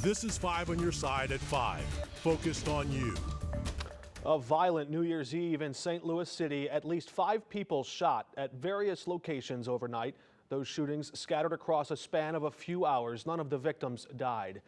This is 5 on your side at 5, focused on you. A violent New Year's Eve in St. Louis City. At least 5 people shot at various locations overnight. Those shootings scattered across a span of a few hours. None of the victims died.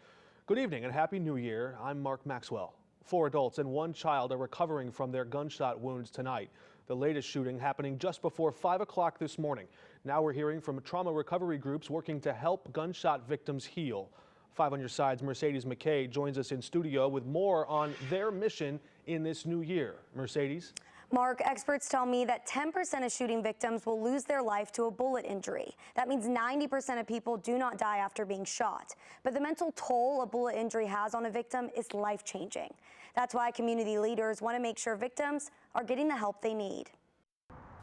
Good evening and Happy New Year. I'm Mark Maxwell. 4 adults and 1 child are recovering from their gunshot wounds tonight. The latest shooting happening just before 5 o'clock this morning. Now we're hearing from trauma recovery groups working to help gunshot victims heal. 5 on your side's Mercedes McKay joins us in studio with more on their mission in this new year. Mercedes? Mark, experts tell me that 10% of shooting victims will lose their life to a bullet injury. That means 90% of people do not die after being shot. But the mental toll a bullet injury has on a victim is life-changing. That's why community leaders want to make sure victims are getting the help they need.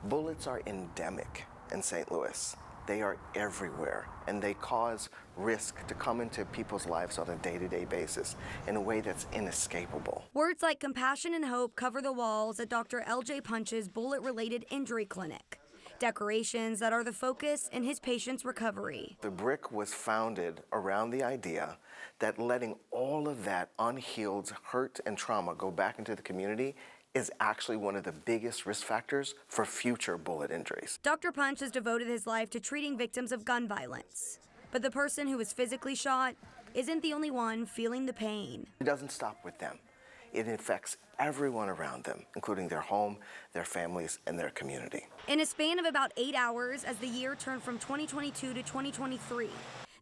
Bullets are endemic in St. Louis. They are everywhere, and they cause risk to come into people's lives on a day-to-day basis in a way that's inescapable. Words like compassion and hope cover the walls at Dr. LJ Punch's bullet-related injury clinic. Decorations that are the focus in his patient's recovery. The brick was founded around the idea that letting all of that unhealed hurt and trauma go back into the community is actually one of the biggest risk factors for future bullet injuries. Dr. Punch has devoted his life to treating victims of gun violence. But the person who was physically shot isn't the only one feeling the pain. It doesn't stop with them. It affects everyone around them, including their home, their families, and their community. In a span of about 8 hours, as the year turned from 2022 to 2023,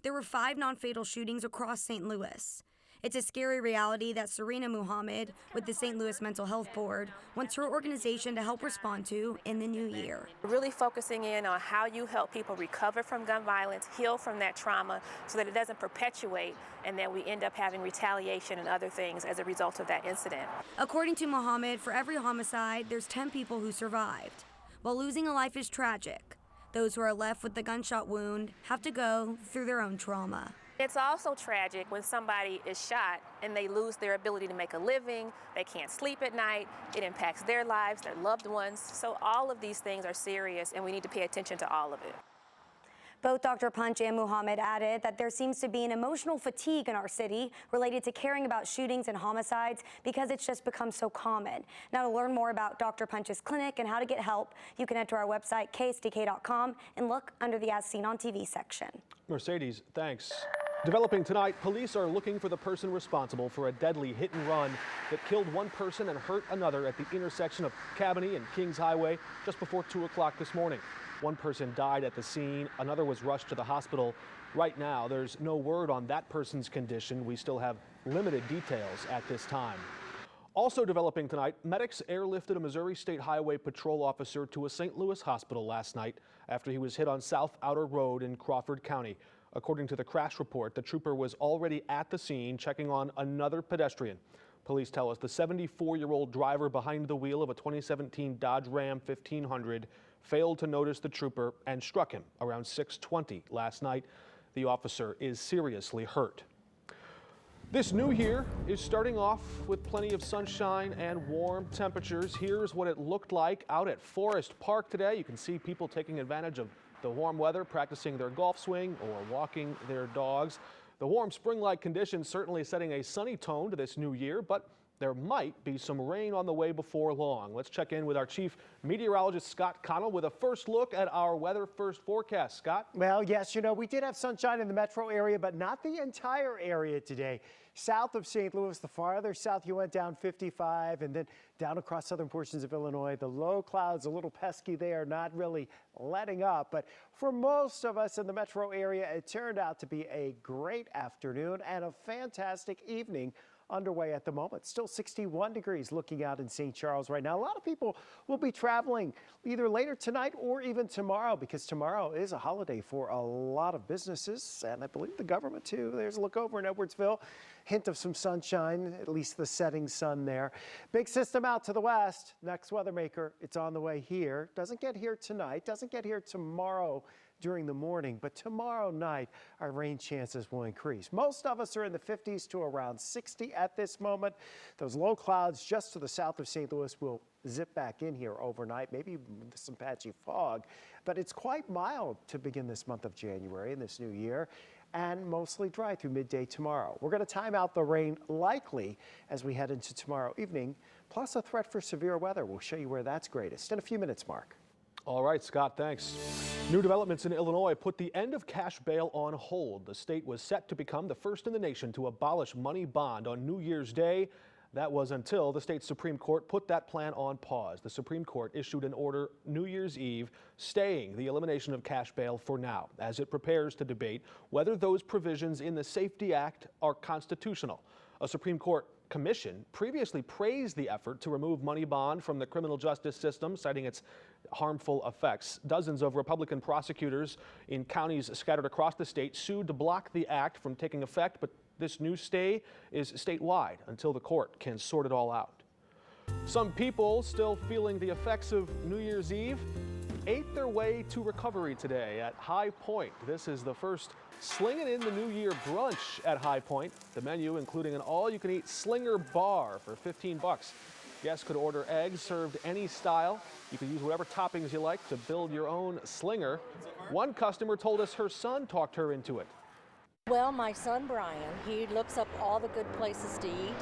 there were 5 non-fatal shootings across St. Louis. It's a scary reality that Serena Muhammad, with the St. Louis Mental Health Board, wants her organization to help respond to in the new year. Really focusing in on how you help people recover from gun violence, heal from that trauma, so that it doesn't perpetuate and that we end up having retaliation and other things as a result of that incident. According to Muhammad, for every homicide, there's 10 people who survived. While losing a life is tragic, those who are left with the gunshot wound have to go through their own trauma. It's also tragic when somebody is shot and they lose their ability to make a living, they can't sleep at night, it impacts their lives, their loved ones. So all of these things are serious and we need to pay attention to all of it. Both Dr. Punch and Muhammad added that there seems to be an emotional fatigue in our city related to caring about shootings and homicides because it's just become so common. Now, to learn more about Dr. Punch's clinic and how to get help, you can head to our website, KSDK.com, and look under the As Seen on TV section. Mercedes, thanks. Developing tonight, police are looking for the person responsible for a deadly hit and run that killed 1 person and hurt another at the intersection of Cabanne and Kings Highway just before 2 o'clock this morning. 1 person died at the scene. Another was rushed to the hospital. Right now, there's no word on that person's condition. We still have limited details at this time. Also developing tonight, medics airlifted a Missouri State Highway Patrol officer to a St. Louis hospital last night after he was hit on South Outer Road in Crawford County. According to the crash report, the trooper was already at the scene checking on another pedestrian. Police tell us the 74-year-old driver behind the wheel of a 2017 Dodge Ram 1500 failed to notice the trooper and struck him around 6:20 last night. The officer is seriously hurt. This new year is starting off with plenty of sunshine and warm temperatures. Here's what it looked like out at Forest Park today. You can see people taking advantage of the warm weather, practicing their golf swing or walking their dogs. The warm spring-like conditions certainly setting a sunny tone to this new year, but there might be some rain on the way before long. Let's check in with our chief meteorologist, Scott Connell, with a first look at our weather first forecast. Scott? Well, yes, we did have sunshine in the metro area, but not the entire area today. South of St. Louis, the farther south you went, down 55, and then down across southern portions of Illinois. The low clouds, a little pesky there, not really letting up. But for most of us in the metro area, it turned out to be a great afternoon and a fantastic evening underway at the moment. Still 61 degrees looking out in St. Charles right now. A lot of people will be traveling either later tonight or even tomorrow, because tomorrow is a holiday for a lot of businesses, and I believe the government too. There's a look over in Edwardsville. Hint of some sunshine, at least the setting sun there. Big system out to the west. Next weather maker, it's on the way here. Doesn't get here tonight, doesn't get here tomorrow during the morning, but tomorrow night our rain chances will increase. Most of us are in the 50s to around 60 at this moment. Those low clouds just to the south of St. Louis will zip back in here overnight, maybe some patchy fog, but it's quite mild to begin this month of January and this new year. and mostly dry through midday tomorrow. We're going to time out the rain likely as we head into tomorrow evening, plus a threat for severe weather. We'll show you where that's greatest in a few minutes, Mark. All right, Scott, thanks. New developments in Illinois put the end of cash bail on hold. The state was set to become the first in the nation to abolish money bond on New Year's Day. That was until the state Supreme Court put that plan on pause. The Supreme Court issued an order New Year's Eve staying the elimination of cash bail for now, as it prepares to debate whether those provisions in the Safety Act are constitutional. A Supreme Court commission previously praised the effort to remove money bond from the criminal justice system, citing its harmful effects. Dozens of Republican prosecutors in counties scattered across the state sued to block the act from taking effect, but this new stay is statewide until the court can sort it all out. Some people still feeling the effects of New Year's Eve ate their way to recovery today at High Point. This is the first Sling It in the New Year brunch at High Point. The menu including an all-you-can-eat slinger bar for 15 bucks. Guests could order eggs served any style. You can use whatever toppings you like to build your own slinger. One customer told us her son talked her into it. Well, my son Brian, he looks up all the good places to eat,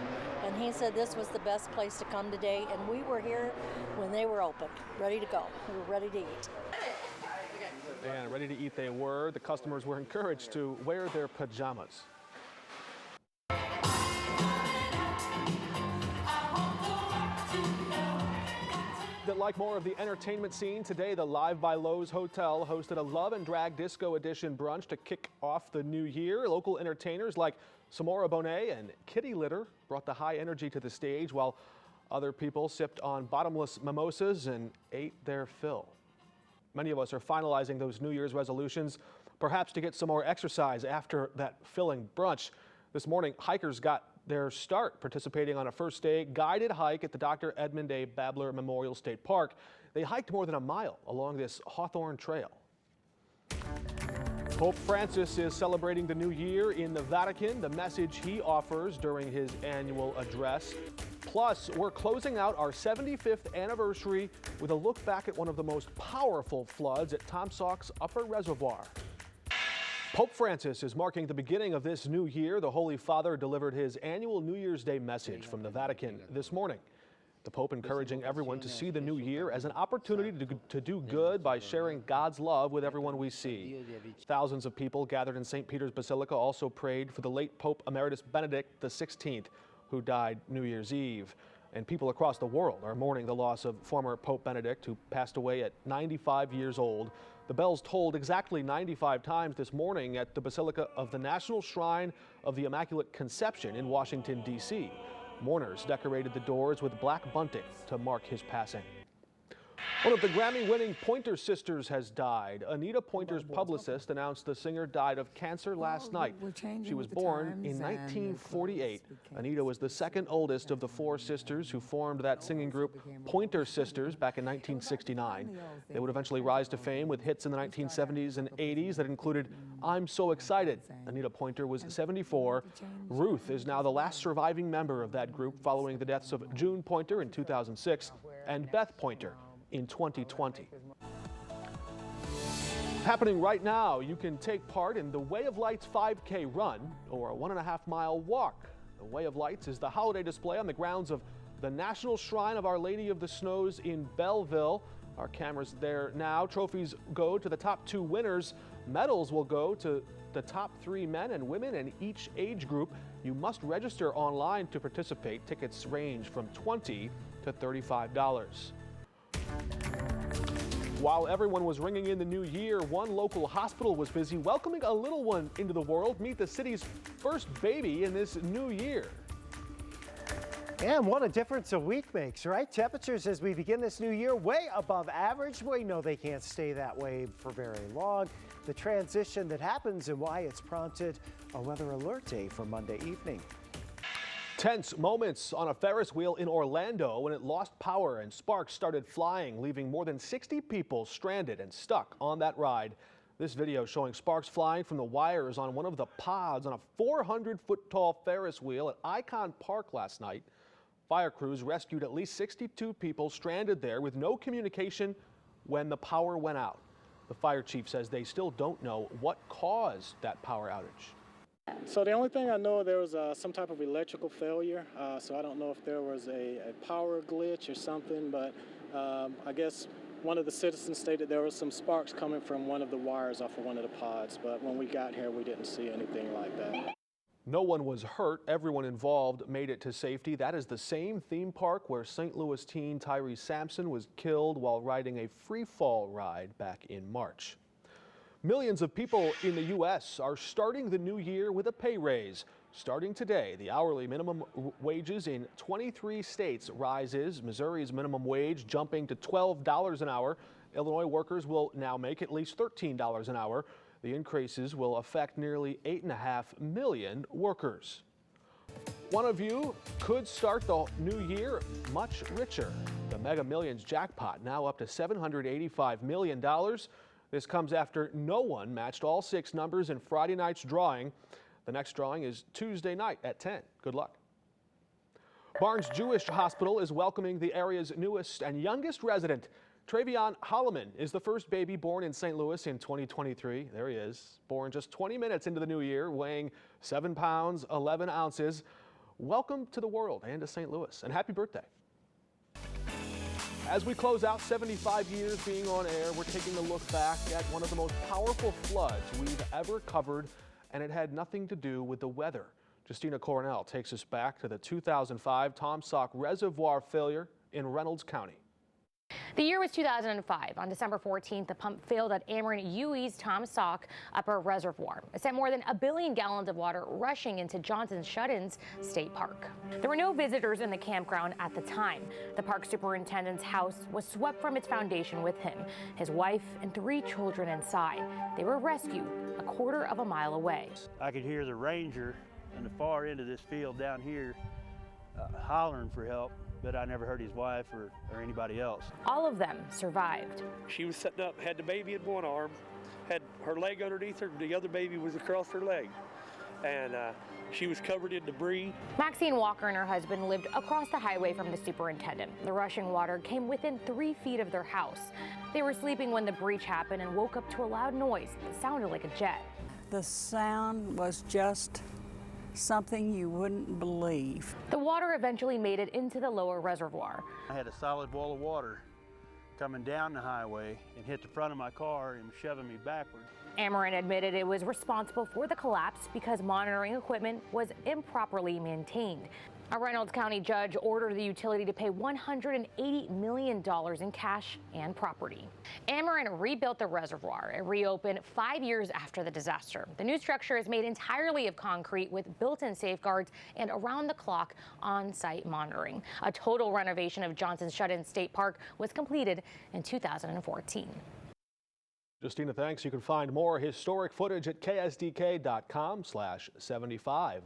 and he said this was the best place to come today, and we were here when they were open, ready to go. We were ready to eat. And ready to eat they were. The customers were encouraged to wear their pajamas. That like more of the entertainment scene today, the Live by Lowe's Hotel hosted a Love and Drag Disco Edition brunch to kick off the new year. Local entertainers like Samora Bonet and Kitty Litter brought the high energy to the stage, while other people sipped on bottomless mimosas and ate their fill. Many of us are finalizing those New Year's resolutions, perhaps to get some more exercise after that filling brunch. This morning, hikers got their start participating on a first day guided hike at the Dr. Edmund A. Babler Memorial State Park. They hiked more than a mile along this Hawthorne Trail. Pope Francis is celebrating the new year in the Vatican, the message he offers during his annual address. Plus, we're closing out our 75th anniversary with a look back at one of the most powerful floods at Tom Sauk's Upper Reservoir. Pope Francis is marking the beginning of this new year. The Holy Father delivered his annual New Year's Day message from the Vatican this morning. The Pope encouraging everyone to see the new year as an opportunity to do good by sharing God's love with everyone we see. Thousands of people gathered in St. Peter's Basilica also prayed for the late Pope Emeritus Benedict XVI, who died New Year's Eve. And people across the world are mourning the loss of former Pope Benedict, who passed away at 95 years old. The bells tolled exactly 95 times this morning at the Basilica of the National Shrine of the Immaculate Conception in Washington, D.C. Mourners decorated the doors with black bunting to mark his passing. One of the Grammy-winning Pointer Sisters has died. Anita Pointer's publicist announced the singer died of cancer last night. She was born in 1948. Anita was the second oldest of the four sisters who formed that singing group Pointer Sisters back in 1969. They would eventually rise to fame with hits in the 1970s and 80s that included I'm So Excited. Anita Pointer was 74. Ruth is now the last surviving member of that group following the deaths of June Pointer in 2006 and Beth Pointer in 2020. Happening right now, you can take part in the Way of Lights 5K run or a 1.5-mile walk. The Way of Lights is the holiday display on the grounds of the National Shrine of Our Lady of the Snows in Belleville. Our camera's there now. Trophies go to the top 2 winners. Medals will go to the top 3 men and women in each age group. You must register online to participate. Tickets range from $20 to $35. While everyone was ringing in the new year, one local hospital was busy welcoming a little one into the world. Meet the city's first baby in this new year. And what a difference a week makes, right? Temperatures as we begin this new year way above average. We know they can't stay that way for very long. The transition that happens and why it's prompted a weather alert day for Monday evening. Tense moments on a Ferris wheel in Orlando when it lost power and sparks started flying, leaving more than 60 people stranded and stuck on that ride. This video showing sparks flying from the wires on one of the pods on a 400-foot-tall Ferris wheel at Icon Park last night. Fire crews rescued at least 62 people stranded there with no communication when the power went out. The fire chief says they still don't know what caused that power outage. So the only thing I know, there was some type of electrical failure. So I don't know if there was a power glitch or something, but I guess one of the citizens stated there was some sparks coming from one of the wires off of one of the pods. But when we got here, we didn't see anything like that. No one was hurt. Everyone involved made it to safety. That is the same theme park where St. Louis teen Tyree Sampson was killed while riding a free fall ride back in March. Millions of people in the U.S. are starting the new year with a pay raise. Starting today, the hourly minimum wages in 23 states rises. Missouri's minimum wage jumping to $12 an hour. Illinois workers will now make at least $13 an hour. The increases will affect nearly 8.5 million workers. One of you could start the new year much richer. The Mega Millions jackpot now up to $785 million. This comes after no one matched all 6 numbers in Friday night's drawing. The next drawing is Tuesday night at 10. Good luck. Barnes Jewish Hospital is welcoming the area's newest and youngest resident. Travion Holloman is the first baby born in St. Louis in 2023. There he is, born just 20 minutes into the new year, weighing 7 pounds, 11 ounces. Welcome to the world and to St. Louis, and happy birthday. As we close out 75 years being on air, we're taking a look back at one of the most powerful floods we've ever covered, and it had nothing to do with the weather. Justina Coronel takes us back to the 2005 Tom Sauk Reservoir failure in Reynolds County. The year was 2005. On December 14th, the pump failed at Ameren UE's Tom Sauk Upper Reservoir. It sent more than 1 billion gallons of water rushing into Johnson Shut-ins State Park. There were no visitors in the campground at the time. The park superintendent's house was swept from its foundation with him, his wife, and 3 children inside. They were rescued a quarter of a mile away. I could hear the ranger in the far end of this field down here hollering for help, but I never heard his wife or anybody else. All of them survived. She was sitting up, had the baby in one arm, had her leg underneath her, the other baby was across her leg. And she was covered in debris. Maxine Walker and her husband lived across the highway from the superintendent. The rushing water came within 3 feet of their house. They were sleeping when the breach happened and woke up to a loud noise that sounded like a jet. The sound was just something you wouldn't believe. The water eventually made it into the lower reservoir. I had a solid wall of water coming down the highway and hit the front of my car and shoving me backward. Ameren admitted it was responsible for the collapse because monitoring equipment was improperly maintained. A Reynolds County judge ordered the utility to pay $180 million in cash and property. Ameren rebuilt the reservoir. It reopened 5 years after the disaster. The new structure is made entirely of concrete with built-in safeguards and around-the-clock on-site monitoring. A total renovation of Johnson Shut-in State Park was completed in 2014. Justina, thanks. You can find more historic footage at ksdk.com/75.